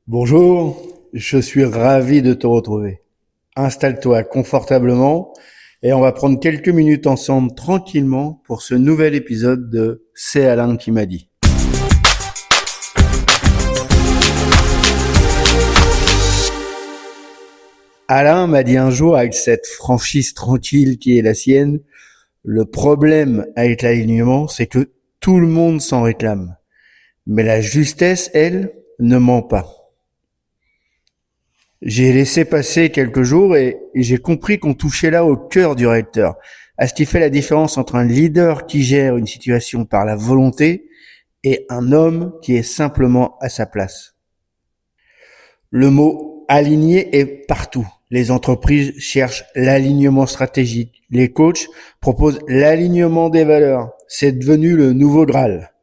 Bonjour, je suis ravi de te retrouver. Installe-toi confortablement et on va prendre quelques minutes ensemble tranquillement pour ce nouvel épisode de C'est Alain qui m'a dit. Alain m'a dit un jour avec cette franchise tranquille qui est la sienne, le problème avec l'alignement, c'est que tout le monde s'en réclame. Mais la justesse, elle, ne ment pas. J'ai laissé passer quelques jours et j'ai compris qu'on touchait là au cœur du recteur, à ce qui fait la différence entre un leader qui gère une situation par la volonté et un homme qui est simplement à sa place. Le mot aligné est partout. Les entreprises cherchent l'alignement stratégique. Les coachs proposent l'alignement des valeurs. C'est devenu le nouveau Graal.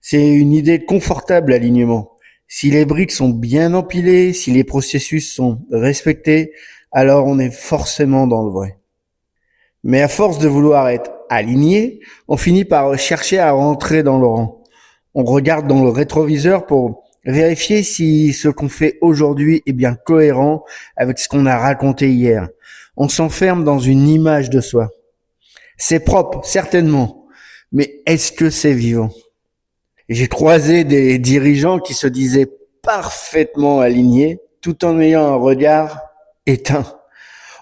C'est une idée confortable, l'alignement. Si les briques sont bien empilées, si les processus sont respectés, alors on est forcément dans le vrai. Mais à force de vouloir être aligné, on finit par chercher à rentrer dans le rang. On regarde dans le rétroviseur pour vérifier si ce qu'on fait aujourd'hui est bien cohérent avec ce qu'on a raconté hier. On s'enferme dans une image de soi. C'est propre, certainement, mais est-ce que c'est vivant ? J'ai croisé des dirigeants qui se disaient parfaitement alignés tout en ayant un regard éteint.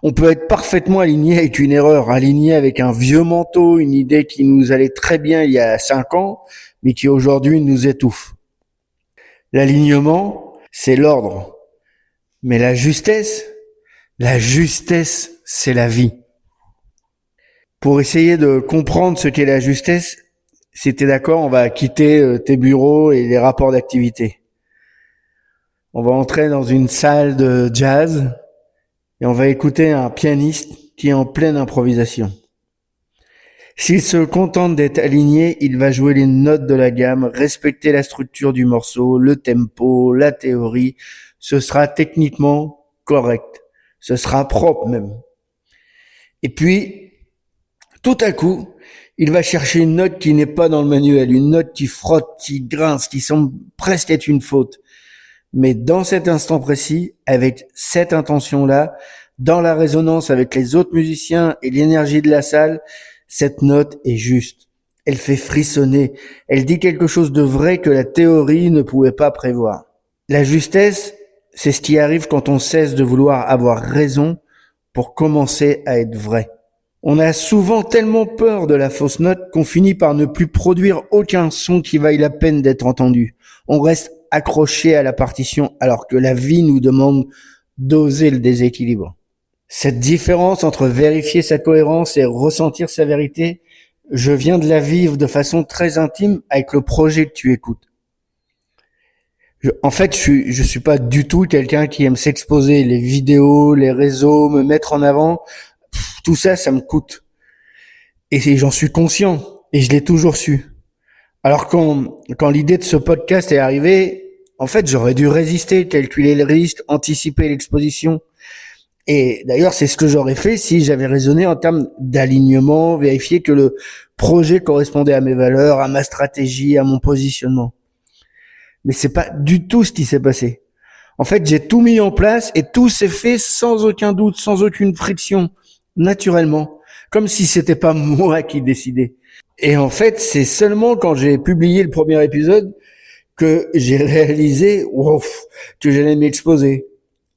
On peut être parfaitement aligné avec une erreur, aligné avec un vieux manteau, une idée qui nous allait très bien il y a 5 ans, mais qui aujourd'hui nous étouffe. L'alignement, c'est l'ordre. Mais la justesse, c'est la vie. Pour essayer de comprendre ce qu'est la justesse, si t'es d'accord, on va quitter tes bureaux et les rapports d'activité. On va entrer dans une salle de jazz et on va écouter un pianiste qui est en pleine improvisation. S'il se contente d'être aligné, il va jouer les notes de la gamme, respecter la structure du morceau, le tempo, la théorie. Ce sera techniquement correct. Ce sera propre même. Et puis, tout à coup, il va chercher une note qui n'est pas dans le manuel, une note qui frotte, qui grince, qui semble presque être une faute. Mais dans cet instant précis, avec cette intention-là, dans la résonance avec les autres musiciens et l'énergie de la salle, cette note est juste. Elle fait frissonner. Elle dit quelque chose de vrai que la théorie ne pouvait pas prévoir. La justesse, c'est ce qui arrive quand on cesse de vouloir avoir raison pour commencer à être vrai. On a souvent tellement peur de la fausse note qu'on finit par ne plus produire aucun son qui vaille la peine d'être entendu. On reste accroché à la partition alors que la vie nous demande d'oser le déséquilibre. Cette différence entre vérifier sa cohérence et ressentir sa vérité, je viens de la vivre de façon très intime avec le projet que tu écoutes. Je suis pas du tout quelqu'un qui aime s'exposer, les vidéos, les réseaux, me mettre en avant. Tout ça, ça me coûte. Et j'en suis conscient. Et je l'ai toujours su. Alors quand l'idée de ce podcast est arrivée, en fait, j'aurais dû résister, calculer le risque, anticiper l'exposition. Et d'ailleurs, c'est ce que j'aurais fait si j'avais raisonné en termes d'alignement, vérifier que le projet correspondait à mes valeurs, à ma stratégie, à mon positionnement. Mais c'est pas du tout ce qui s'est passé. En fait, j'ai tout mis en place et tout s'est fait sans aucun doute, sans aucune friction, naturellement, comme si c'était pas moi qui décidais. Et en fait, c'est seulement quand j'ai publié le premier épisode que j'ai réalisé, que j'allais m'exposer.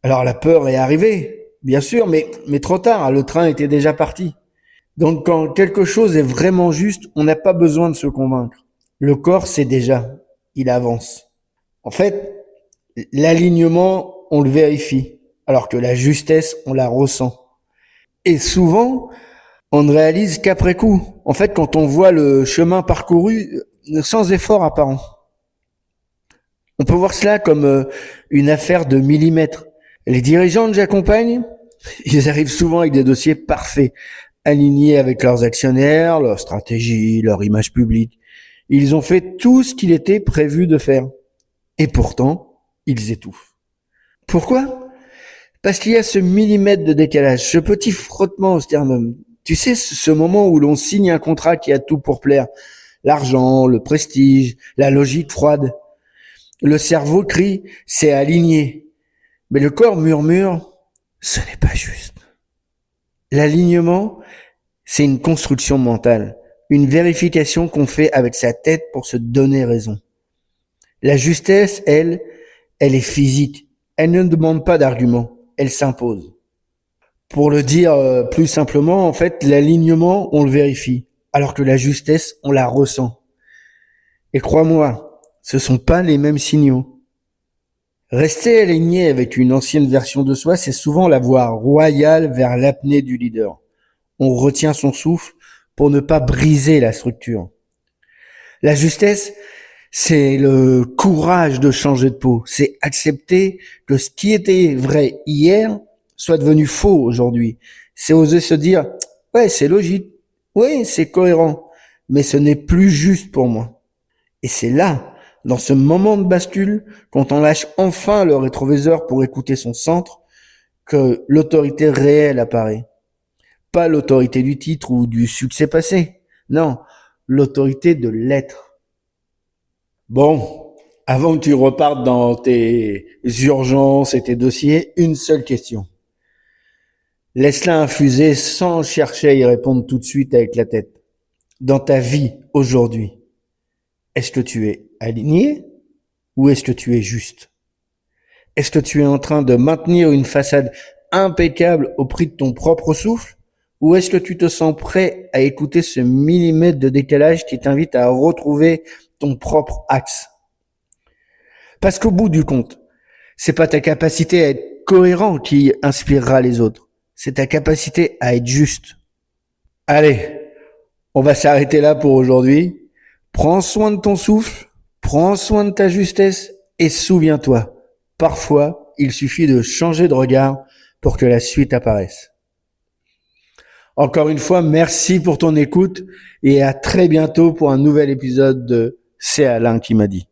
Alors la peur est arrivée, bien sûr, mais trop tard, le train était déjà parti. Donc quand quelque chose est vraiment juste, on n'a pas besoin de se convaincre. Le corps sait déjà, il avance. En fait, l'alignement, on le vérifie, alors que la justesse, on la ressent. Et souvent, on ne réalise qu'après coup. En fait, quand on voit le chemin parcouru sans effort apparent. On peut voir cela comme une affaire de millimètres. Les dirigeants que j'accompagne, ils arrivent souvent avec des dossiers parfaits, alignés avec leurs actionnaires, leur stratégie, leur image publique. Ils ont fait tout ce qu'il était prévu de faire. Et pourtant, ils étouffent. Pourquoi ? Parce qu'il y a ce millimètre de décalage, ce petit frottement au sternum. Tu sais, ce moment où l'on signe un contrat qui a tout pour plaire. L'argent, le prestige, la logique froide. Le cerveau crie, c'est aligné. Mais le corps murmure, ce n'est pas juste. L'alignement, c'est une construction mentale, une vérification qu'on fait avec sa tête pour se donner raison. La justesse, elle est physique. Elle ne demande pas d'argument, elle s'impose. Pour le dire plus simplement, en fait, l'alignement, on le vérifie, alors que la justesse, on la ressent. Et crois-moi, ce sont pas les mêmes signaux. Rester aligné avec une ancienne version de soi, c'est souvent la voie royale vers l'apnée du leader. On retient son souffle pour ne pas briser la structure. La justesse, c'est le courage de changer de peau. C'est accepter que ce qui était vrai hier soit devenu faux aujourd'hui. C'est oser se dire, ouais, c'est logique. Oui, c'est cohérent. Mais ce n'est plus juste pour moi. Et c'est là, dans ce moment de bascule, quand on lâche enfin le rétroviseur pour écouter son centre, que l'autorité réelle apparaît. Pas l'autorité du titre ou du succès passé. Non, l'autorité de l'être. Bon, avant que tu repartes dans tes urgences et tes dossiers, une seule question. Laisse-la infuser sans chercher à y répondre tout de suite avec la tête. Dans ta vie, aujourd'hui, est-ce que tu es aligné ou est-ce que tu es juste? Est-ce que tu es en train de maintenir une façade impeccable au prix de ton propre souffle? Ou est-ce que tu te sens prêt à écouter ce millimètre de décalage qui t'invite à retrouver ton propre axe? Parce qu'au bout du compte, c'est pas ta capacité à être cohérent qui inspirera les autres. C'est ta capacité à être juste. Allez, on va s'arrêter là pour aujourd'hui. Prends soin de ton souffle, prends soin de ta justesse et souviens-toi, parfois, il suffit de changer de regard pour que la suite apparaisse. Encore une fois, merci pour ton écoute et à très bientôt pour un nouvel épisode de C'est Alain qui m'a dit.